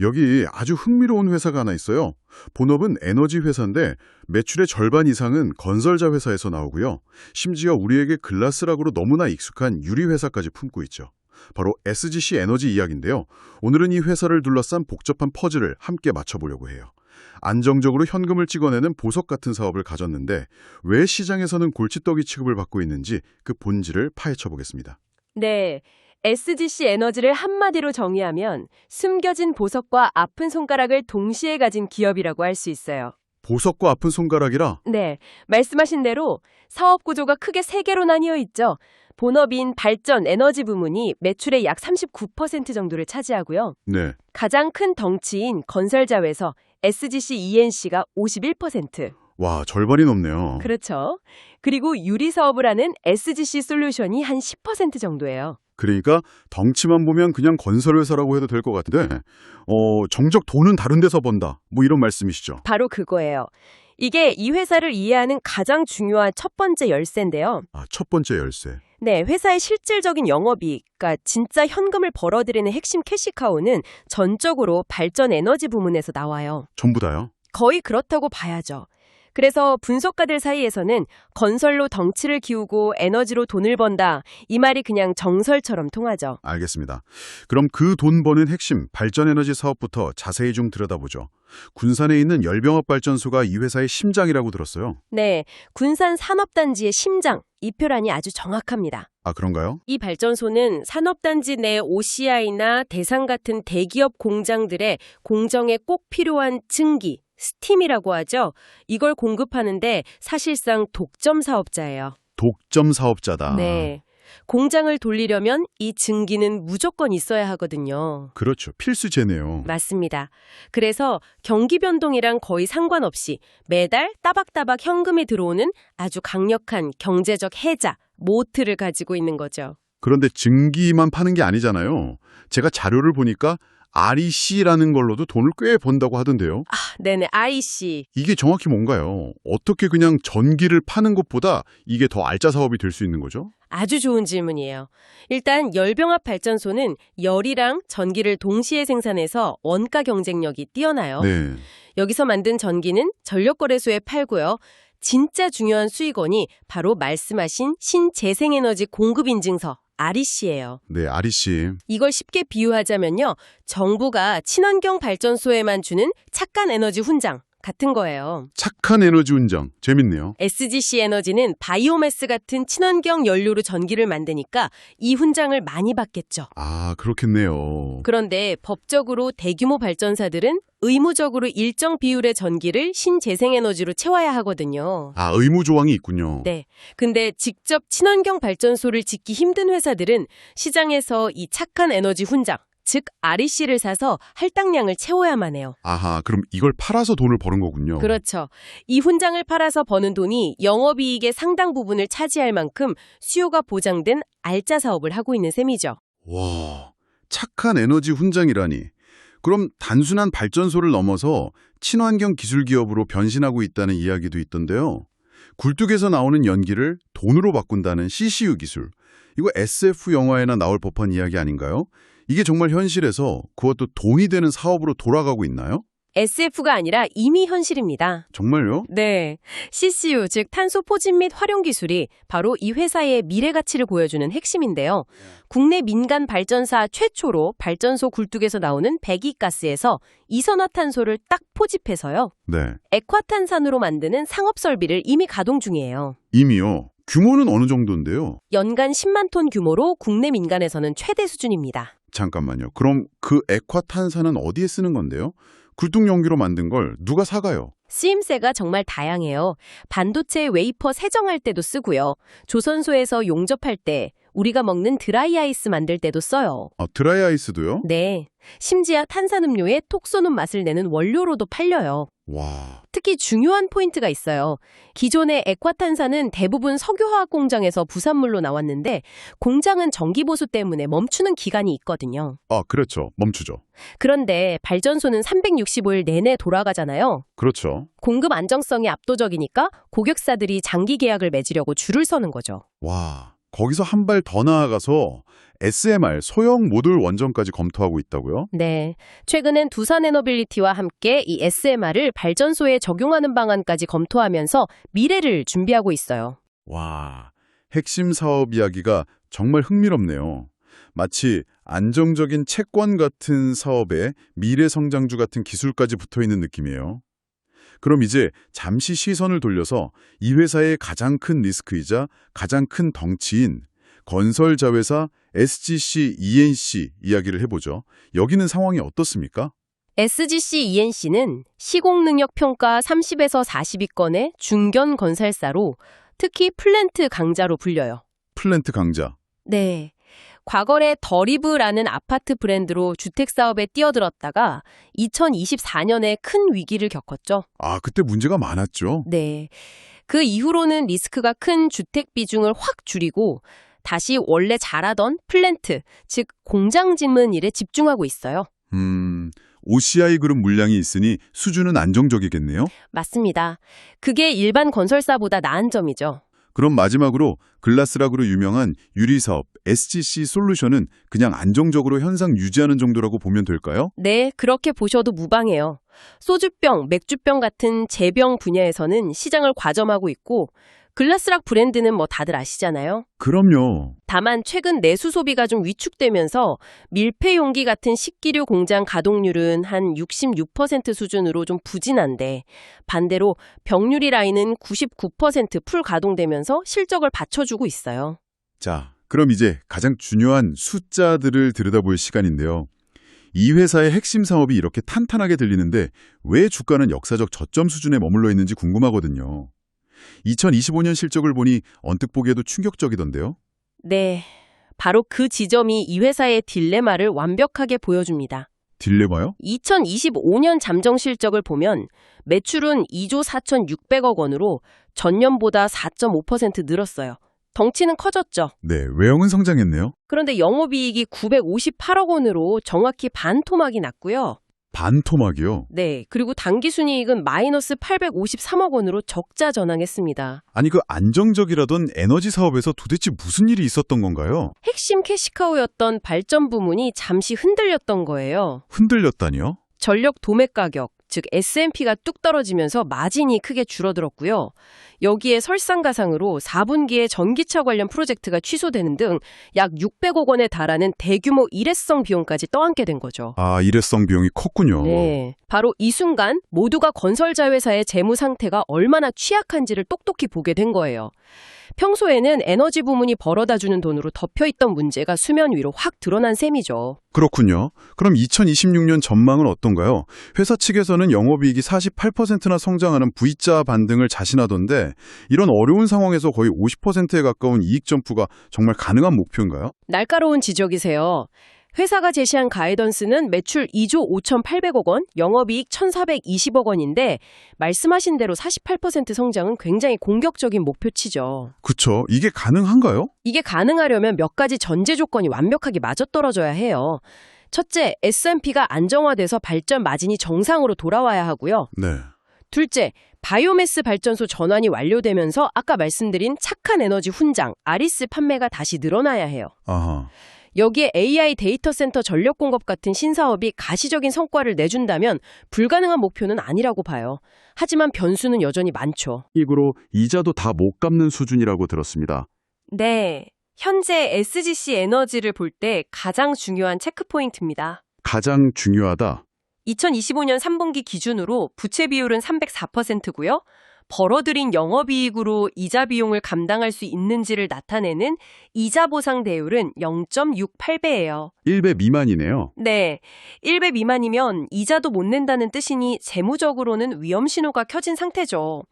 여기 아주 흥미로운 회사가 하나 있어요. 본업은 에너지 회사인데 매출의 절반 이상은 건설자 회사에서 나오고요. 심지어 우리에게 글라스락으로 너무나 익숙한 유리 회사까지 품고 있죠. 바로 SGC 에너지 이야기인데요. 오늘은 이 회사를 둘러싼 복잡한 퍼즐을 함께 맞춰보려고 해요. 안정적으로 현금을 찍어내는 보석 같은 사업을 가졌는데 왜 시장에서는 골칫덩이 취급을 받고 있는지 그 본질을 파헤쳐 보겠습니다. 네, SGC 에너지를 한마디로 정의하면 숨겨진 보석과 아픈 손가락을 동시에 가진 기업이라고 할 수 있어요. 보석과 아픈 손가락이라? 네, 말씀하신 대로 사업 구조가 크게 세 개로 나뉘어 있죠. 본업인 발전 에너지 부문이 매출의 약 39% 정도를 차지하고요. 네. 가장 큰 덩치인 건설자회사 SGC ENC가 51%. 와, 절반이 넘네요. 그렇죠. 그리고 유리 사업을 하는 SGC 솔루션이 한 10% 정도예요. 그러니까 덩치만 보면 그냥 건설회사라고 해도 될 것 같은데 정작 돈은 다른 데서 번다. 뭐 이런 말씀이시죠? 바로 그거예요. 이게 이 회사를 이해하는 가장 중요한 첫 번째 열쇠인데요. 아, 첫 번째 열쇠. 네, 회사의 실질적인 영업이익, 그러니까 진짜 현금을 벌어들이는 핵심 캐시카우는 전적으로 발전 에너지 부문에서 나와요. 전부 다요? 거의 그렇다고 봐야죠. 그래서 분석가들 사이에서는 건설로 덩치를 키우고 에너지로 돈을 번다, 이 말이 그냥 정설처럼 통하죠. 알겠습니다. 그럼 그 돈 버는 핵심 발전에너지 사업부터 자세히 좀 들여다보죠. 군산에 있는 열병합 발전소가 이 회사의 심장이라고 들었어요. 네, 군산 산업단지의 심장, 이 표현이 아주 정확합니다. 아, 그런가요? 이 발전소는 산업단지 내 OCI나 대상 같은 대기업 공장들의 공정에 꼭 필요한 증기, 스팀이라고 하죠. 이걸 공급하는데 사실상 독점 사업자예요. 독점 사업자다. 네. 공장을 돌리려면 이 증기는 무조건 있어야 하거든요. 그렇죠. 필수제네요. 맞습니다. 그래서 경기 변동이랑 거의 상관없이 매달 따박따박 현금이 들어오는 아주 강력한 경제적 해자, 모트를 가지고 있는 거죠. 그런데 증기만 파는 게 아니잖아요. 제가 자료를 보니까 REC라는 걸로도 돈을 꽤 번다고 하던데요. 아, 네네, IC. 이게 정확히 뭔가요? 어떻게 그냥 전기를 파는 것보다 이게 더 알짜 사업이 될 수 있는 거죠? 아주 좋은 질문이에요. 일단 열병합 발전소는 열이랑 전기를 동시에 생산해서 원가 경쟁력이 뛰어나요. 네. 여기서 만든 전기는 전력거래소에 팔고요. 진짜 중요한 수익원이 바로 말씀하신 신재생에너지 공급인증서, REC예요. 네, REC. 이걸 쉽게 비유하자면요. 정부가 친환경 발전소에만 주는 착한 에너지 훈장 같은 거예요. 착한 에너지 운정. 재밌네요. SGC 에너지는 바이오매스 같은 친환경 연료로 전기를 만드니까 이 훈장을 많이 받겠죠. 아, 그렇겠네요. 그런데 법적으로 대규모 발전사들은 의무적으로 일정 비율의 전기를 신재생에너지로 채워야 하거든요. 아, 의무 조항이 있군요. 네. 근데 직접 친환경 발전소를 짓기 힘든 회사들은 시장에서 이 착한 에너지 훈장, 즉 REC를 사서 할당량을 채워야만 해요. 아하, 그럼 이걸 팔아서 돈을 버는 거군요. 그렇죠. 이 훈장을 팔아서 버는 돈이 영업이익의 상당 부분을 차지할 만큼 수요가 보장된 알짜 사업을 하고 있는 셈이죠. 와, 착한 에너지 훈장이라니. 그럼 단순한 발전소를 넘어서 친환경 기술 기업으로 변신하고 있다는 이야기도 있던데요. 굴뚝에서 나오는 연기를 돈으로 바꾼다는 CCU 기술. 이거 SF 영화에나 나올 법한 이야기 아닌가요? 이게 정말 현실에서 그것도 돈이 되는 사업으로 돌아가고 있나요? SF가 아니라 이미 현실입니다. 정말요? 네. CCU, 즉 탄소 포집 및 활용 기술이 바로 이 회사의 미래 가치를 보여주는 핵심인데요. 국내 민간 발전사 최초로 발전소 굴뚝에서 나오는 배기가스에서 이산화탄소를 딱 포집해서요. 네. 액화탄산으로 만드는 상업 설비를 이미 가동 중이에요. 이미요? 규모는 어느 정도인데요? 연간 10만 톤 규모로 국내 민간에서는 최대 수준입니다. 잠깐만요. 그럼 그 액화탄산은 어디에 쓰는 건데요? 굴뚝 연기로 만든 걸 누가 사가요? 쓰임새가 정말 다양해요. 반도체 웨이퍼 세정할 때도 쓰고요. 조선소에서 용접할 때, 우리가 먹는 드라이 아이스 만들 때도 써요. 아, 드라이 아이스도요? 네. 심지어 탄산음료에 톡 쏘는 맛을 내는 원료로도 팔려요. 와. 특히 중요한 포인트가 있어요. 기존의 액화탄산은 대부분 석유화학 공장에서 부산물로 나왔는데 공장은 전기보수 때문에 멈추는 기간이 있거든요. 아, 그렇죠. 멈추죠. 그런데 발전소는 365일 내내 돌아가잖아요. 그렇죠. 공급 안정성이 압도적이니까 고객사들이 장기 계약을 맺으려고 줄을 서는 거죠. 와. 거기서 한 발 더 나아가서 SMR, 소형 모듈 원전까지 검토하고 있다고요? 네. 최근엔 두산에너빌리티와 함께 이 SMR을 발전소에 적용하는 방안까지 검토하면서 미래를 준비하고 있어요. 와, 핵심 사업 이야기가 정말 흥미롭네요. 마치 안정적인 채권 같은 사업에 미래 성장주 같은 기술까지 붙어 있는 느낌이에요. 그럼 이제 잠시 시선을 돌려서 이 회사의 가장 큰 리스크이자 가장 큰 덩치인 건설 자회사 SGC E&C 이야기를 해보죠. 여기는 상황이 어떻습니까? SGC E&C는 시공능력 평가 30에서 40위권의 중견 건설사로 특히 플랜트 강자로 불려요. 플랜트 강자. 네. 과거에 더리브라는 아파트 브랜드로 주택사업에 뛰어들었다가 2024년에 큰 위기를 겪었죠. 아, 그때 문제가 많았죠. 네. 그 이후로는 리스크가 큰 주택 비중을 확 줄이고 다시 원래 잘하던 플랜트, 즉 공장 짓는 일에 집중하고 있어요. OCI 그룹 물량이 있으니 수준은 안정적이겠네요. 맞습니다. 그게 일반 건설사보다 나은 점이죠. 그럼 마지막으로 글라스락으로 유명한 유리사업 SGC 솔루션은 그냥 안정적으로 현상 유지하는 정도라고 보면 될까요? 네, 그렇게 보셔도 무방해요. 소주병, 맥주병 같은 제병 분야에서는 시장을 과점하고 있고 글라스락 브랜드는 뭐 다들 아시잖아요. 그럼요. 다만 최근 내수 소비가 좀 위축되면서 밀폐 용기 같은 식기류 공장 가동률은 한 66% 수준으로 좀 부진한데 반대로 병유리 라인은 99%풀 가동되면서 실적을 받쳐주고 있어요. 자, 그럼 이제 가장 중요한 숫자들을 들여다볼 시간인데요. 이 회사의 핵심 사업이 이렇게 탄탄하게 들리는데 왜 주가는 역사적 저점 수준에 머물러 있는지 궁금하거든요. 2025년 실적을 보니 언뜻 보기에도 충격적이던데요. 네, 바로 그 지점이 이 회사의 딜레마를 완벽하게 보여줍니다. 딜레마요? 2025년 잠정 실적을 보면 매출은 2조 4,600억 원으로 전년보다 4.5% 늘었어요. 덩치는 커졌죠. 네, 외형은 성장했네요. 그런데 영업이익이 958억 원으로 정확히 반토막이 났고요. 반토막이요? 네, 그리고 당기순이익은 마이너스 853억 원으로 적자 전환했습니다. 아니 그 안정적이라던 에너지 사업에서 도대체 무슨 일이 있었던 건가요? 핵심 캐시카우였던 발전 부문이 잠시 흔들렸던 거예요. 흔들렸다니요? 전력 도매 가격, 즉 S&P가 뚝 떨어지면서 마진이 크게 줄어들었고요. 여기에 설상가상으로 4분기에 전기차 관련 프로젝트가 취소되는 등 약 600억 원에 달하는 대규모 일회성 비용까지 떠안게 된 거죠. 아, 일회성 비용이 컸군요. 네, 바로 이 순간 모두가 건설자 회사의 재무 상태가 얼마나 취약한지를 똑똑히 보게 된 거예요. 평소에는 에너지 부문이 벌어다주는 돈으로 덮여있던 문제가 수면 위로 확 드러난 셈이죠. 그렇군요. 그럼 2026년 전망은 어떤가요? 회사 측에서는 영업이익이 48%나 성장하는 V자 반등을 자신하던데 이런 어려운 상황에서 거의 50%에 가까운 이익 점프가 정말 가능한 목표인가요? 날카로운 지적이세요. 회사가 제시한 가이던스는 매출 2조 5,800억 원, 영업이익 1,420억 원인데 말씀하신 대로 48% 성장은 굉장히 공격적인 목표치죠. 그쵸. 이게 가능한가요? 이게 가능하려면 몇 가지 전제 조건이 완벽하게 맞아떨어져야 해요. 첫째, S&P가 안정화돼서 발전 마진이 정상으로 돌아와야 하고요. 네. 둘째, 바이오매스 발전소 전환이 완료되면서 아까 말씀드린 착한 에너지 훈장, 아리스 판매가 다시 늘어나야 해요. 아하. 여기에 AI 데이터 센터 전력 공급 같은 신사업이 가시적인 성과를 내준다면 불가능한 목표는 아니라고 봐요. 하지만 변수는 여전히 많죠. 이익으로 이자도 다 못 갚는 수준이라고 들었습니다. 네, 현재 SGC 에너지를 볼 때 가장 중요한 체크포인트입니다. 가장 중요하다. 2025년 3분기 기준으로 부채 비율은 304%고요. 벌어들인 영업이익으로 이자 비용을 감당할 수 있는지를 나타내는 이자 보상 대율은 0.68배예요. 1배 미만이네요. 네, 1배 미만이면 이자도 못 낸다는 뜻이니 재무적으로는 위험 신호가 켜진 상태죠.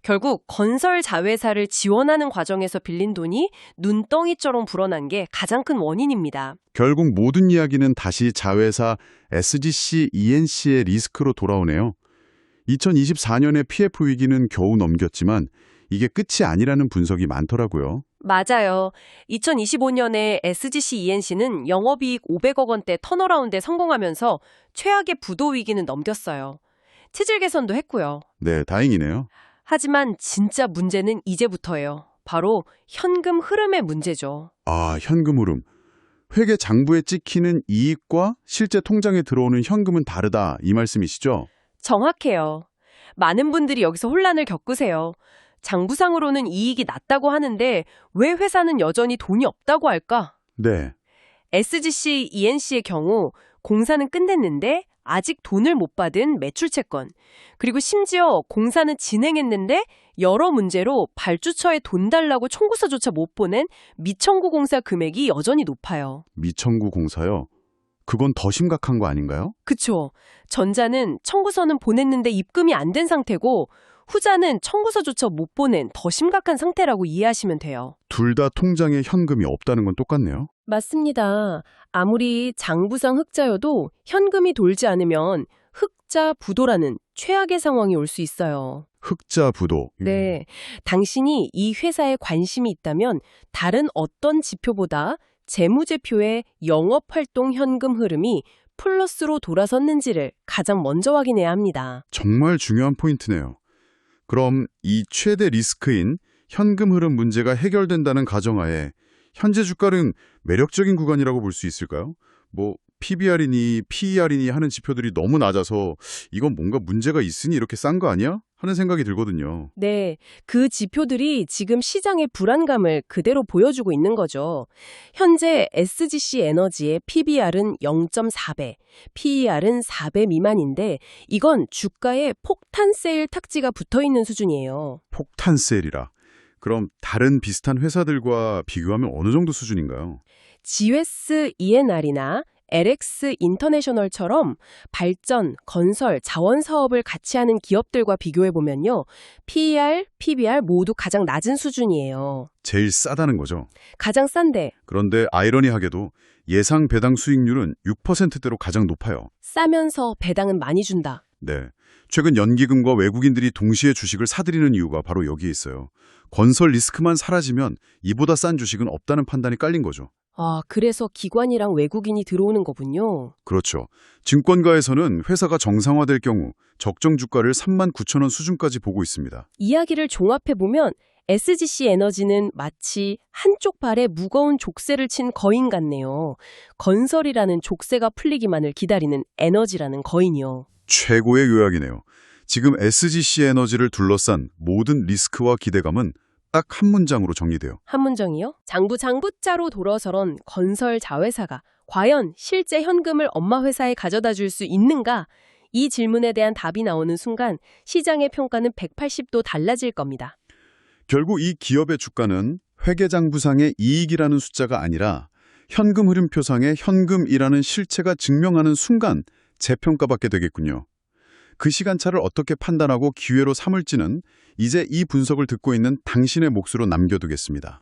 결국 건설 자회사를 지원하는 과정에서 빌린 돈이 눈덩이처럼 불어난 게 가장 큰 원인입니다. 결국 모든 이야기는 다시 자회사 SGC E&C의 리스크로 돌아오네요. 2024년의 PF 위기는 겨우 넘겼지만 이게 끝이 아니라는 분석이 많더라고요. 맞아요. 2025년에 SGC E&C는 영업이익 500억 원대 턴어라운드에 성공하면서 최악의 부도 위기는 넘겼어요. 체질 개선도 했고요. 네, 다행이네요. 하지만 진짜 문제는 이제부터예요. 바로 현금 흐름의 문제죠. 아, 현금 흐름. 회계 장부에 찍히는 이익과 실제 통장에 들어오는 현금은 다르다, 이 말씀이시죠? 정확해요. 많은 분들이 여기서 혼란을 겪으세요. 장부상으로는 이익이 낮다고 하는데 왜 회사는 여전히 돈이 없다고 할까? 네. SGC, ENC의 경우 공사는 끝냈는데 아직 돈을 못 받은 매출채권, 그리고 심지어 공사는 진행했는데 여러 문제로 발주처에 돈 달라고 청구서조차 못 보낸 미청구 공사 금액이 여전히 높아요. 미청구 공사요? 그건 더 심각한 거 아닌가요? 그쵸. 전자는 청구서는 보냈는데 입금이 안 된 상태고 후자는 청구서조차 못 보낸 더 심각한 상태라고 이해하시면 돼요. 둘 다 통장에 현금이 없다는 건 똑같네요. 맞습니다. 아무리 장부상 흑자여도 현금이 돌지 않으면 흑자 부도라는 최악의 상황이 올 수 있어요. 흑자 부도. 네. 당신이 이 회사에 관심이 있다면 다른 어떤 지표보다 재무제표의 영업활동 현금 흐름이 플러스로 돌아섰는지를 가장 먼저 확인해야 합니다. 정말 중요한 포인트네요. 그럼 이 최대 리스크인 현금 흐름 문제가 해결된다는 가정하에 현재 주가는 매력적인 구간이라고 볼 수 있을까요? 뭐 PBR이니 PER이니 하는 지표들이 너무 낮아서 이건 뭔가 문제가 있으니 이렇게 싼 거 아니야? 하는 생각이 들거든요. 네, 그 지표들이 지금 시장의 불안감을 그대로 보여주고 있는 거죠. 현재 SGC 에너지의 PBR은 0.4배, PER은 4배 미만인데 이건 주가에 폭탄 세일 탁지가 붙어있는 수준이에요. 폭탄 세일이라. 그럼 다른 비슷한 회사들과 비교하면 어느 정도 수준인가요? GS ENR이나 LX 인터내셔널처럼 발전, 건설, 자원 사업을 같이 하는 기업들과 비교해보면요. PER, PBR 모두 가장 낮은 수준이에요. 제일 싸다는 거죠. 가장 싼데 그런데 아이러니하게도 예상 배당 수익률은 6%대로 가장 높아요. 싸면서 배당은 많이 준다. 네. 최근 연기금과 외국인들이 동시에 주식을 사들이는 이유가 바로 여기에 있어요. 건설 리스크만 사라지면 이보다 싼 주식은 없다는 판단이 깔린 거죠. 아, 그래서 기관이랑 외국인이 들어오는 거군요. 그렇죠. 증권가에서는 회사가 정상화될 경우 적정 주가를 39,000원 수준까지 보고 있습니다. 이야기를 종합해보면 SGC 에너지는 마치 한쪽 발에 무거운 족쇄를 친 거인 같네요. 건설이라는 족쇄가 풀리기만을 기다리는 에너지라는 거인이요. 최고의 요약이네요. 지금 SGC 에너지를 둘러싼 모든 리스크와 기대감은 딱 한 문장으로 정리돼요. 한 문장이요? 장부자로 돌아서던 건설 자회사가 과연 실제 현금을 엄마 회사에 가져다 줄 수 있는가? 이 질문에 대한 답이 나오는 순간 시장의 평가는 180도 달라질 겁니다. 결국 이 기업의 주가는 회계장부상의 이익이라는 숫자가 아니라 현금 흐름표상의 현금이라는 실체가 증명하는 순간 재평가받게 되겠군요. 그 시간차를 어떻게 판단하고 기회로 삼을지는 이제 이 분석을 듣고 있는 당신의 몫으로 남겨두겠습니다.